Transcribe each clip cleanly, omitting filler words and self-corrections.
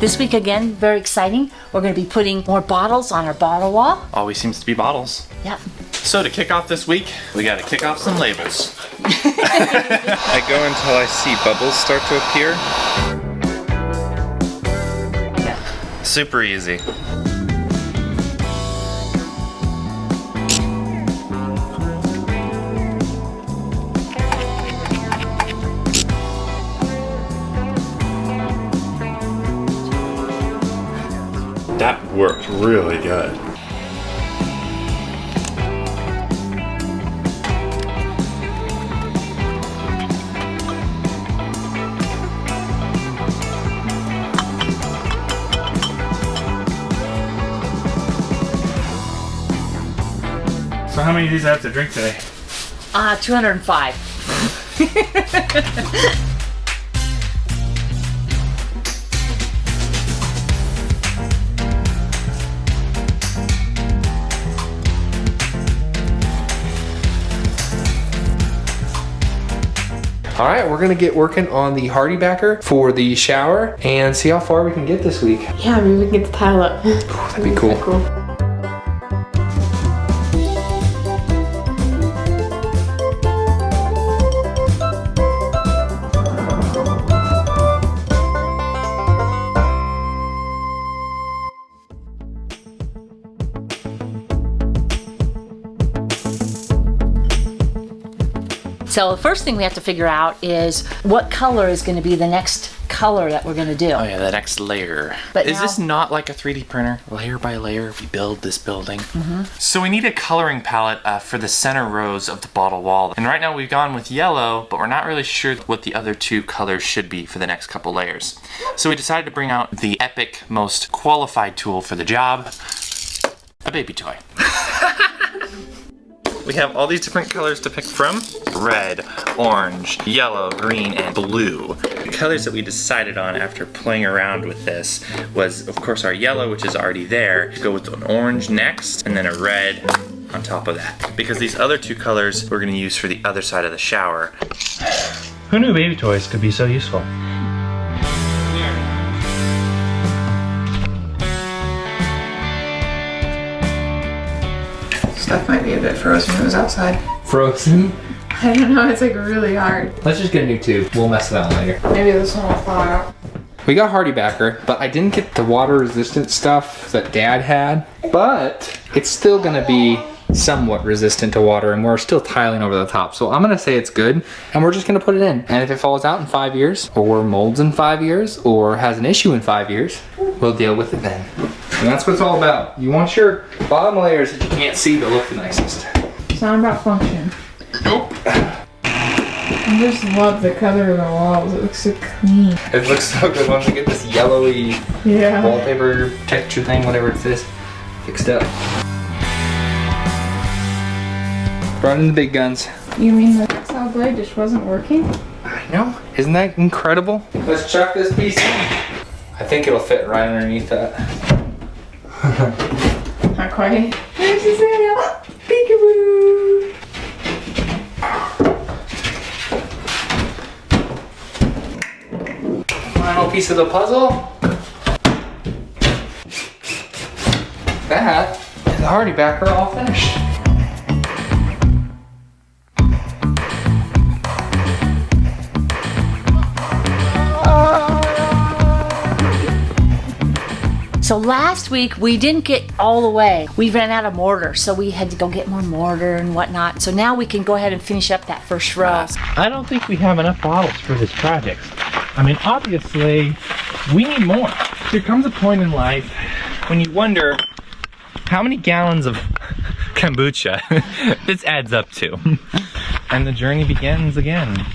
This week again, very exciting. We're going to be putting more bottles on our bottle wall. Always seems to be bottles. Yep. So to kick off this week, we got to kick off some labels. I go until I see bubbles start to appear. Super easy. That worked really good. So how many of these I have to drink today? 205. All right, we're gonna get working on the hardy backer for the shower and see how far we can get this week. Yeah, maybe we can get the tile up. Ooh, that'd be cool. So the first thing we have to figure out is what color is going to be the next color that we're going to do. Oh yeah, the next layer. But is now, this not like a 3D printer? Layer by layer, we build this building. So we need a coloring palette for the center rows of the bottle wall. And right now we've gone with yellow, but we're not really sure what the other two colors should be for the next couple layers. So we decided to bring out the epic, most qualified tool for the job, a baby toy. We have all these different colors to pick from. Red, orange, yellow, green, and blue. The colors that we decided on after playing around with this was, of course, our yellow, which is already there. Go with an orange next, and then a red on top of that. Because these other two colors we're gonna use for the other side of the shower. Who knew baby toys could be so useful? Stuff might be a bit frozen when it was outside. Frozen? I don't know, it's like really hard. Let's just get a new tube. We'll mess with that one later. Maybe this one will thaw out. We got hardy backer, but I didn't get the water resistant stuff that Dad had, but it's still gonna be somewhat resistant to water and we're still tiling over the top. So I'm gonna say it's good and we're just gonna put it in. And if it falls out in 5 years or molds in 5 years or has an issue in 5 years, we'll deal with it then. And that's what it's all about. You want your bottom layers that you can't see to look the nicest. It's not about function. Nope. I just love the color of the walls. It looks so clean. It looks so good once we get this yellowy wallpaper texture thing, whatever it is, fixed up. Brought in the big guns. You mean the textile blade just wasn't working? I know. Isn't that incredible? Let's chuck this piece in. I think it'll fit right underneath that. Not quite. There's his tail. Peekaboo. Final piece of the puzzle. That is the hardy backer all finished. So last week we didn't get all the way. We ran out of mortar, so we had to go get more mortar and whatnot. So now we can go ahead and finish up that first row. I don't think we have enough bottles for this project. I mean, obviously, we need more. There comes a point in life when you wonder how many gallons of kombucha this adds up to. And the journey begins again.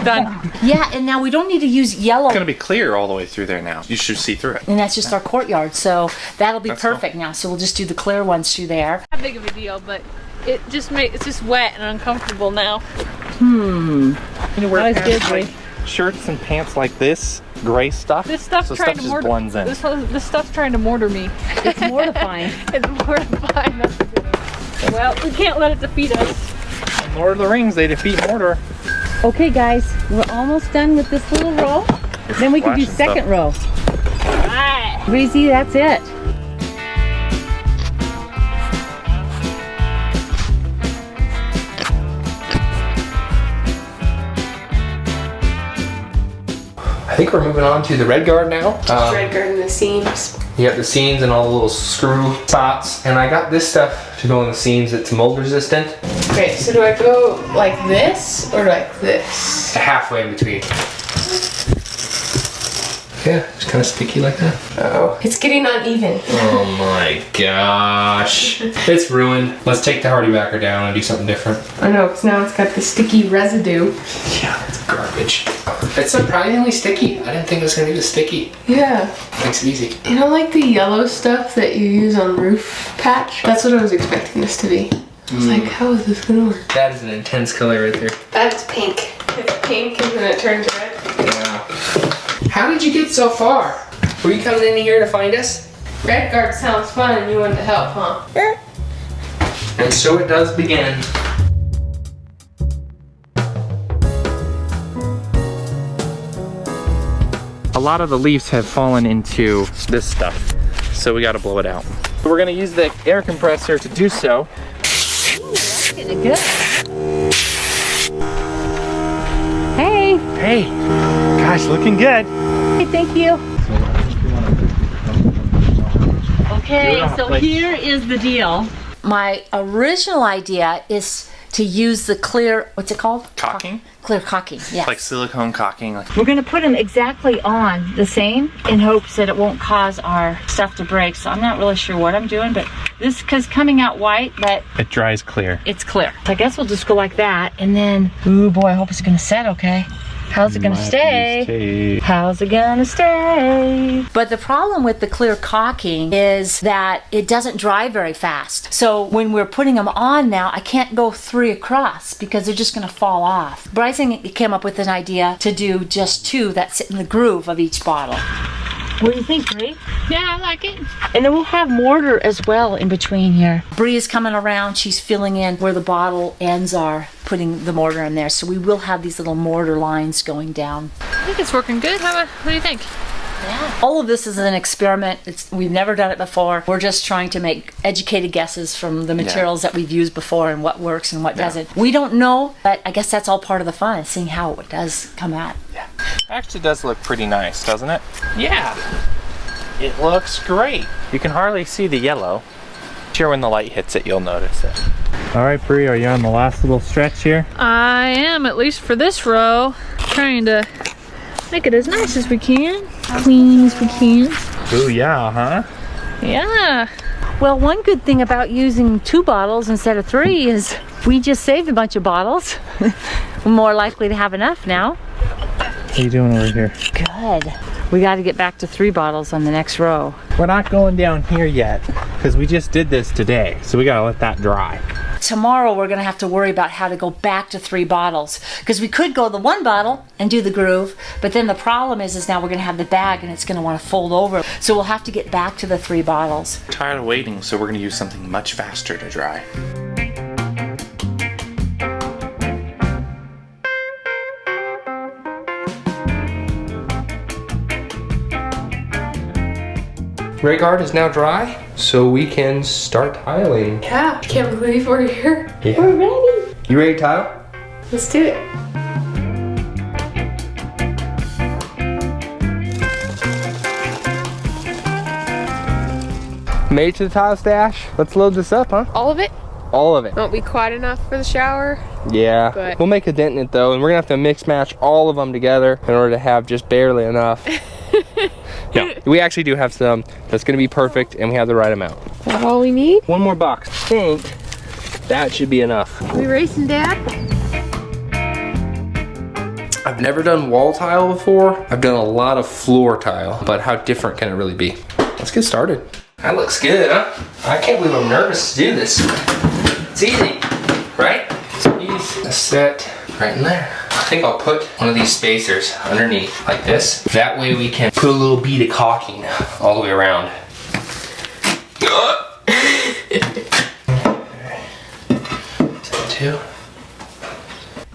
Done. Yeah, and now we don't need to use yellow. It's gonna be clear all the way through there now. You should see through it. And that's just our courtyard, so that'll be perfect now. So we'll just do the clear ones through there. Not big of a deal, but it's just wet and uncomfortable now. You know, wear Not as pants good, like shirts and pants like this, gray stuff. This stuff's so trying stuff to just blends in. This stuff's trying to mortar me. It's mortifying. It's mortifying. Well, we can't let it defeat us. Lord of the Rings, they defeat Mortar. Okay, guys, we're almost done with this little row. Then we can do second row. Alright. Breezy, that's it. I think we're moving on to the red guard now. Red guard in the seams. You got the seams and all the little screw spots. And I got this stuff to go in the seams that's mold resistant. Okay, so do I go like this or like this? Halfway in between. Yeah, it's kind of sticky like that. Oh, it's getting uneven. Oh my gosh. It's ruined. Let's take the hardy backer down and do something different. I know, because now it's got the sticky residue. Yeah, it's garbage. It's surprisingly sticky. I didn't think it was going to be this sticky. Yeah. Makes it easy. You know, like the yellow stuff that you use on roof patch? That's what I was expecting this to be. I was like, how is this gonna work? That is an intense color right there. That's pink. It's pink and then it turns red. Yeah. How did you get so far? Were you coming in here to find us? Red guard sounds fun and you wanted to help, huh? And so it does begin. A lot of the leaves have fallen into this stuff, so we got to blow it out. We're going to use the air compressor to do so. Ooh, that's getting good. Hey. Hey, gosh, looking good. Hey, thank you. Okay, so here is the deal. My original idea is to use the clear, what's it called? Caulking? Clear caulking, yes. Like silicone caulking. We're gonna put them exactly on the same in hopes that it won't cause our stuff to break. So I'm not really sure what I'm doing, but this is coming out white, but It dries clear. it's clear. So I guess we'll just go like that, and then, ooh boy, I hope it's gonna set okay. How's it gonna stay? How's it gonna stay? But the problem with the clear caulking is that it doesn't dry very fast. So when we're putting them on now, I can't go 3 across because they're just gonna fall off. Bryson came up with an idea to do just 2 that sit in the groove of each bottle. What do you think, Bree? Yeah, I like it. And then we'll have mortar as well in between here. Bree is coming around. She's filling in where the bottle ends are, putting the mortar in there. So we will have these little mortar lines going down. I think it's working good. What do you think? Yeah. All of this is an experiment. We've never done it before. We're just trying to make educated guesses from the materials that we've used before and what works and what doesn't. We don't know, but I guess that's all part of the fun, is seeing how it does come out. Yeah. Actually does look pretty nice, doesn't it? Yeah, it looks great. You can hardly see the yellow. Sure, when the light hits it, you'll notice it. All right, Bree, are you on the last little stretch here? I am, at least for this row, trying to make it as nice as we can. Clean as we can. Ooh, yeah, huh? Yeah. Well, one good thing about using 2 bottles instead of 3 is we just saved a bunch of bottles. We're more likely to have enough now. What are you doing over here? Good. We got to get back to 3 bottles on the next row. We're not going down here yet because we just did this today, so we gotta let that dry. Tomorrow we're going to have to worry about how to go back to 3 bottles, because we could go the 1 bottle and do the groove, but then the problem is now we're going to have the bag and it's going to want to fold over. So we'll have to get back to the 3 bottles. We're tired of waiting, so we're going to use something much faster to dry. Ray guard is now dry, so we can start tiling. Yeah, I can't believe we're here. Yeah. We're ready. You ready to tile? Let's do it. Made it to the tile stash. Let's load this up, huh? All of it? All of it. Won't be quite enough for the shower. Yeah, But- we'll make a dent in it though, and we're gonna have to mix match all of them together in order to have just barely enough. No, we actually do have some that's gonna be perfect, and we have the right amount. Is that all we need? One more box. I think that should be enough. We racing, Dad? I've never done wall tile before. I've done a lot of floor tile, but how different can it really be? Let's get started. That looks good, huh? I can't believe I'm nervous to do this. It's easy, right? It's easy. A set right in there. I think I'll put one of these spacers underneath like this. That way we can put a little bead of caulking all the way around. Set 2.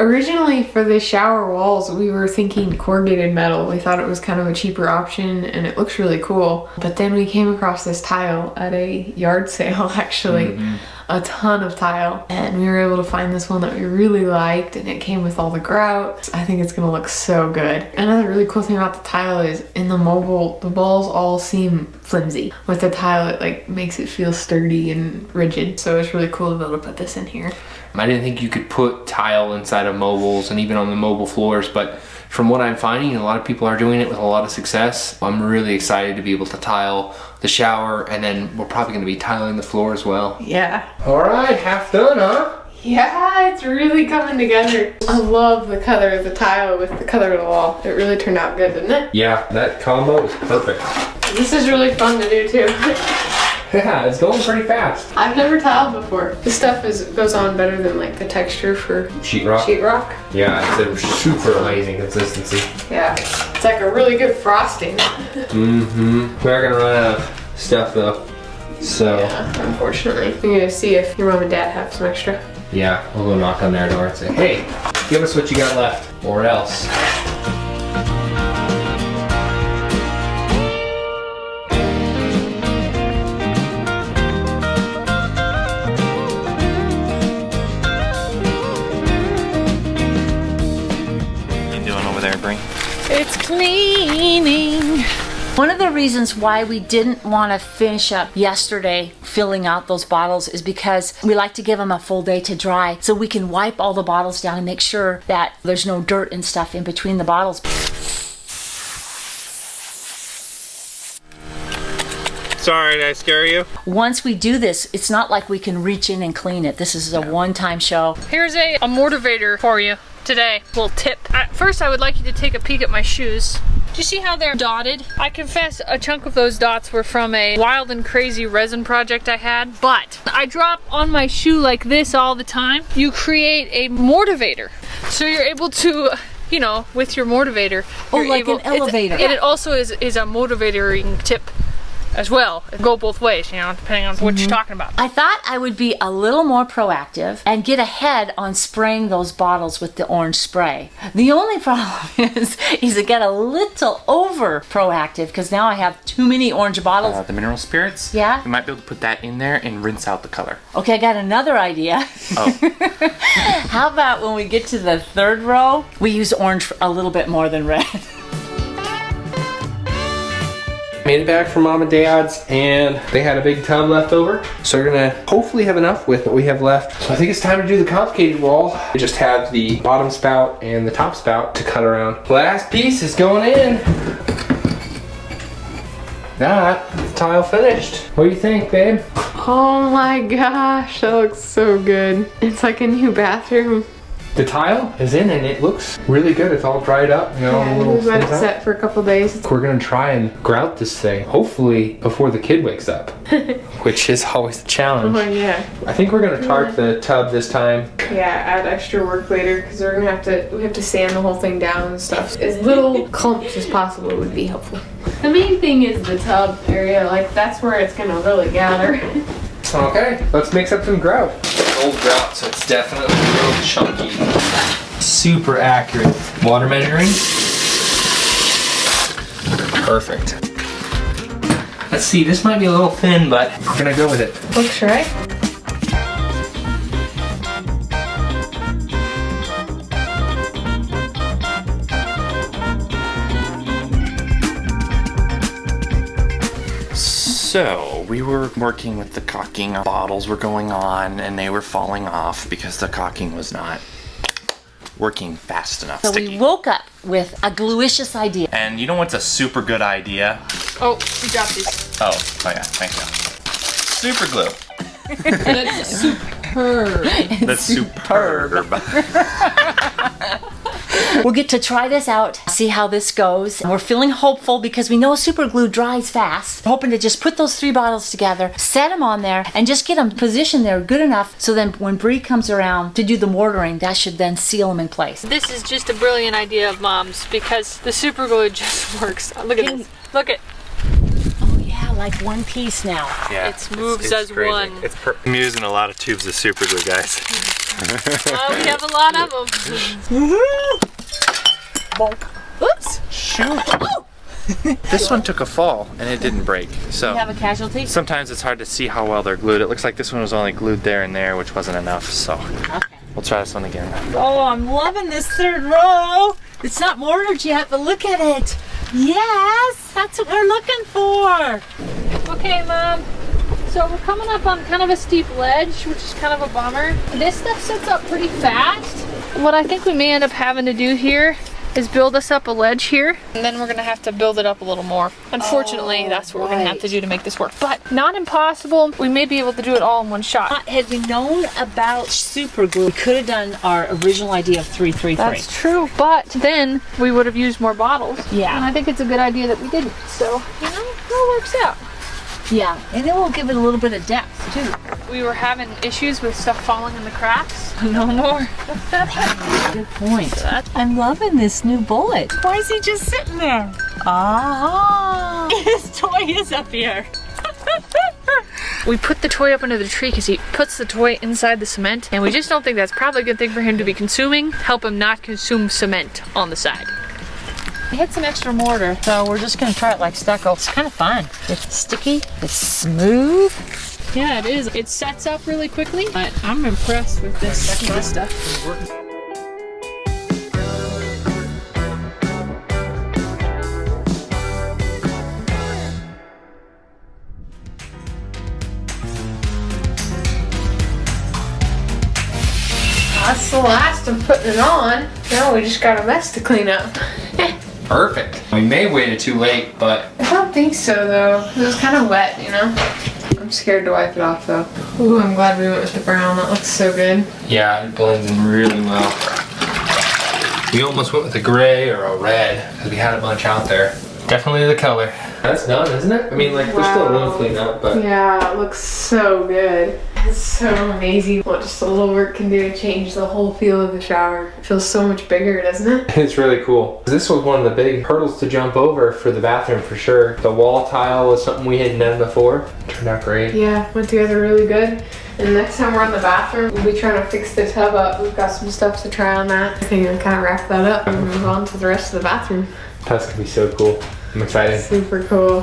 Originally for the shower walls, we were thinking corrugated metal. We thought it was kind of a cheaper option and it looks really cool. But then we came across this tile at a yard sale, actually. A ton of tile, and we were able to find this one that we really liked, and it came with all the grout. I think it's gonna look so good. Another really cool thing about the tile is in the mobile, the balls all seem flimsy. With the tile, it like makes it feel sturdy and rigid. So it's really cool to be able to put this in here. I didn't think you could put tile inside of mobiles and even on the mobile floors, but from what I'm finding, a lot of people are doing it with a lot of success. I'm really excited to be able to tile the shower, and then we're probably going to be tiling the floor as well. Yeah. All right, half done, huh? Yeah, it's really coming together. I love the color of the tile with the color of the wall. It really turned out good, didn't it? Yeah, that combo is perfect. This is really fun to do too. Yeah, it's going pretty fast. I've never tiled before. This stuff goes on better than like the texture for Sheetrock? sheetrock. Yeah, it's a super amazing consistency. Yeah, it's like a really good frosting. We're gonna run out of stuff though. So, Yeah, unfortunately. I'm gonna see if your mom and dad have some extra. yeah, we'll go knock on their door and say, hey, give us what you got left, or else. It's cleaning. One of the reasons why we didn't want to finish up yesterday filling out those bottles is because we like to give them a full day to dry so we can wipe all the bottles down and make sure that there's no dirt and stuff in between the bottles. Sorry, did I scare you? Once we do this, it's not like we can reach in and clean it. This is a one-time show. Here's a motivator for you today. Little tip. At first, I would like you to take a peek at my shoes. Do you see how they're dotted? I confess a chunk of those dots were from a wild and crazy resin project I had, but I drop on my shoe like this all the time. You create a motivator. So you're able to, you know, with your motivator. Oh, like an elevator. And it also is a motivating tip as well. It go both ways, you know, depending on what you're talking about. I thought I would be a little more proactive and get ahead on spraying those bottles with the orange spray. The only problem is I get a little over proactive because now I have too many orange bottles. The mineral spirits? Yeah? We might be able to put that in there and rinse out the color. Okay, I got another idea. Oh. How about when we get to the third row, we use orange a little bit more than red? Made it back from Mom and Dad's, and they had a big tub left over. So we're gonna hopefully have enough with what we have left. So I think it's time to do the complicated wall. We just have the bottom spout and the top spout to cut around. Last piece is going in. That tile finished. What do you think, babe? Oh my gosh, that looks so good. It's like a new bathroom. The tile is in and it looks really good. It's all dried up, you know, Yeah, a little we've let it thins out. set for a couple days. We're gonna try and grout this thing, hopefully before the kid wakes up, which is always a challenge. Oh yeah. I think we're gonna tarp the tub this time. Yeah, add extra work later because we're gonna we have to sand the whole thing down and stuff. As little clumps as possible would be helpful. The main thing is the tub area, like that's where it's gonna really gather. Okay, let's mix up some grout. Old grout, so it's definitely real chunky. Super accurate. Water measuring. Perfect. Let's see, this might be a little thin, but we're gonna go with it. Looks right. So, we were working with the caulking. Bottles were going on and they were falling off because the caulking was not working fast enough. So Sticky. we woke up with a gluicious idea. And you know what's a super good idea? Oh, you dropped these. Oh yeah, thank you. Super glue. That's superb. That's superb. We'll get to try this out, see how this goes. We're feeling hopeful because we know super glue dries fast. We're hoping to just put those 3 bottles together, set them on there, and just get them positioned there good enough so then when Bree comes around to do the mortaring, that should then seal them in place. This is just a brilliant idea of Mom's because the super glue just works. Look at this. Look at Oh yeah, like one piece now. Yeah, It moves as crazy. one. I'm using a lot of tubes of super glue, guys. We have a lot of them. Oops. Shoot. This one took a fall and it didn't break. So You have a casualty? sometimes it's hard to see how well they're glued. It looks like this one was only glued there and there, which wasn't enough. So we'll try this one again. Oh, I'm loving this third row. It's not mortared yet, but look at it. Yes, that's what we're looking for. Okay, Mom. So we're coming up on kind of a steep ledge, which is kind of a bummer. This stuff sets up pretty fast. What I think we may end up having to do here is build us up a ledge here, and then we're gonna have to build it up a little more. Unfortunately, that's what we're gonna have to do to make this work. But not impossible. We may be able to do it all in one shot. Had we known about super glue, we could have done our original idea of 3-3-3. That's true, but then we would have used more bottles. Yeah. And I think it's a good idea that we didn't. So, you know, it all works out. Yeah, and it will give it a little bit of depth too. We were having issues with stuff falling in the cracks. No more. Good point. I'm loving this new bullet. Why is he just sitting there? Ah, his toy is up here. We put the toy up under the tree because he puts the toy inside the cement, and we just don't think that's probably a good thing for him to be consuming. Help him not consume cement on the side. I had some extra mortar, so we're just gonna try it like stucco. It's kind of fun. It's sticky, it's smooth. Yeah, it is. It sets up really quickly, but I'm impressed with this stuff. That's the last of putting it on. Now we just got a mess to clean up. Perfect. We may have waited too late, but I don't think so though. It was kind of wet, you know? I'm scared to wipe it off though. Ooh, I'm glad we went with the brown. That looks so good. yeah, it blends in really well. We almost went with a gray or a red because we had a bunch out there. Definitely the color. That's done, isn't it? I mean, like, there's still a little clean up, but Yeah, it looks so good. It's so amazing what just a little work can do to change the whole feel of the shower. It feels so much bigger, doesn't it? it's really cool. This was one of the big hurdles to jump over for the bathroom for sure. The wall tile was something we hadn't done before. Turned out great. Yeah, went together really good. And next time we're in the bathroom, we'll be trying to fix the tub up. We've got some stuff to try on that. I think I'll kind of wrap that up and move on to the rest of the bathroom. That's gonna be so cool. I'm excited. Super cool.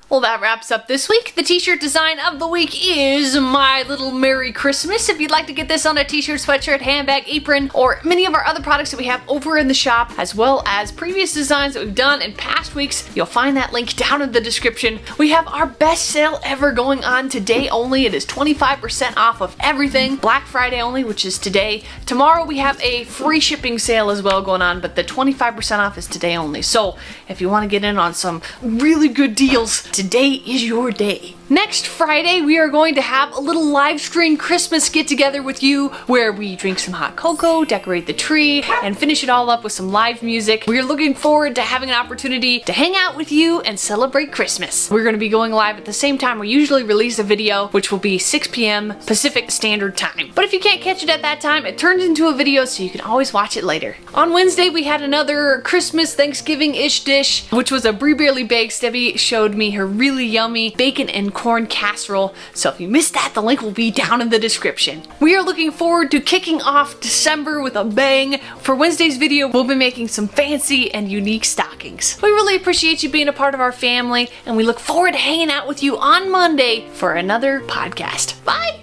Well, that wraps up this week. The t-shirt design of the week is My Little Merry Christmas. If you'd like to get this on a t-shirt, sweatshirt, handbag, apron, or many of our other products that we have over in the shop, as well as previous designs that we've done in past weeks, you'll find that link down in the description. We have our best sale ever going on today only. It is 25% off of everything. Black Friday only, which is today. Tomorrow we have a free shipping sale as well going on, but the 25% off is today only. So if you want to get in on some really good deals, today is your day. Next Friday, we are going to have a little live stream Christmas get together with you where we drink some hot cocoa, decorate the tree, and finish it all up with some live music. We're looking forward to having an opportunity to hang out with you and celebrate Christmas. We're going to be going live at the same time we usually release a video, which will be 6 p.m. Pacific Standard Time. But if you can't catch it at that time, it turns into a video so you can always watch it later. On Wednesday, we had another Christmas Thanksgiving-ish dish, which was a Brie Barely Baked. Debbie showed me her really yummy bacon and corn casserole. So if you missed that, the link will be down in the description. We are looking forward to kicking off December with a bang. For Wednesday's video, we'll be making some fancy and unique stockings. We really appreciate you being a part of our family, and we look forward to hanging out with you on Monday for another podcast. Bye!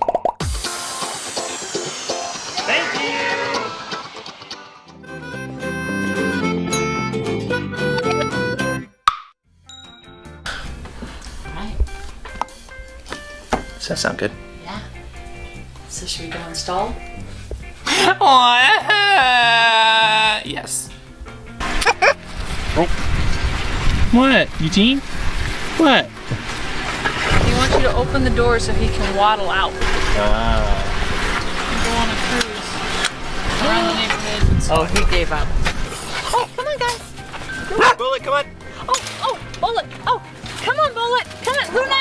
Does that sound good? Yeah. So should we go install? Yes. What, Eugene? What? He wants you to open the door so he can waddle out. Go on a cruise around the neighborhood. Oh, he gave up. Oh, come on, guys. Bullet, come on. Oh, Bullet. Oh, come on, Bullet. Come on, Luna.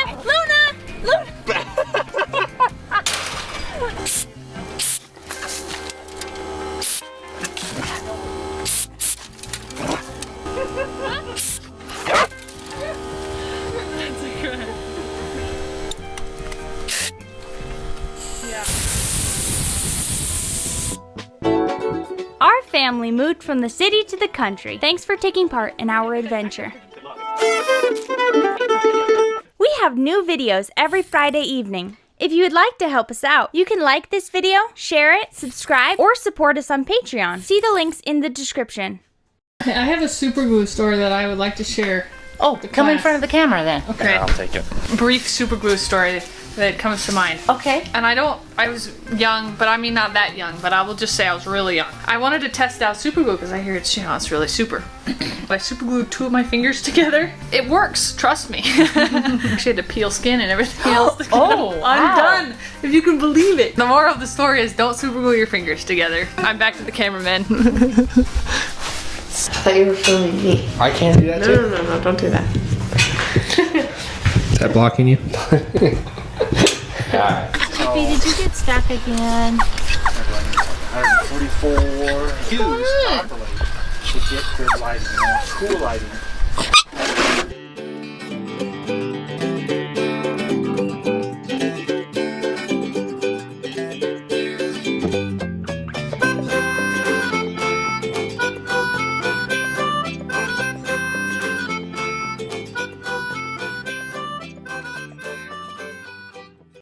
family moved from the city to the country. Thanks for taking part in our adventure. We have new videos every Friday evening. If you would like to help us out, you can like this video, share it, subscribe, or support us on Patreon. See the links in the description. I have a super glue story that I would like to share. Oh, come in front of the camera then. Okay. I'll take it. Brief super glue story that comes to mind. Okay. And I was young, but I mean not that young, but I will just say I was really young. I wanted to test out super glue because I hear it's, it's really super. I super glued 2 of my fingers together. It works, trust me. Actually had to peel skin and everything else. Oh, I'm done, if you can believe it. The moral of the story is don't super glue your fingers together. I'm back to the cameraman. I thought you were filming me. I can't do that too. No, don't do that. Is that blocking you? Happy, did you get stuck again? 144 views properly to get good lighting, cool lighting.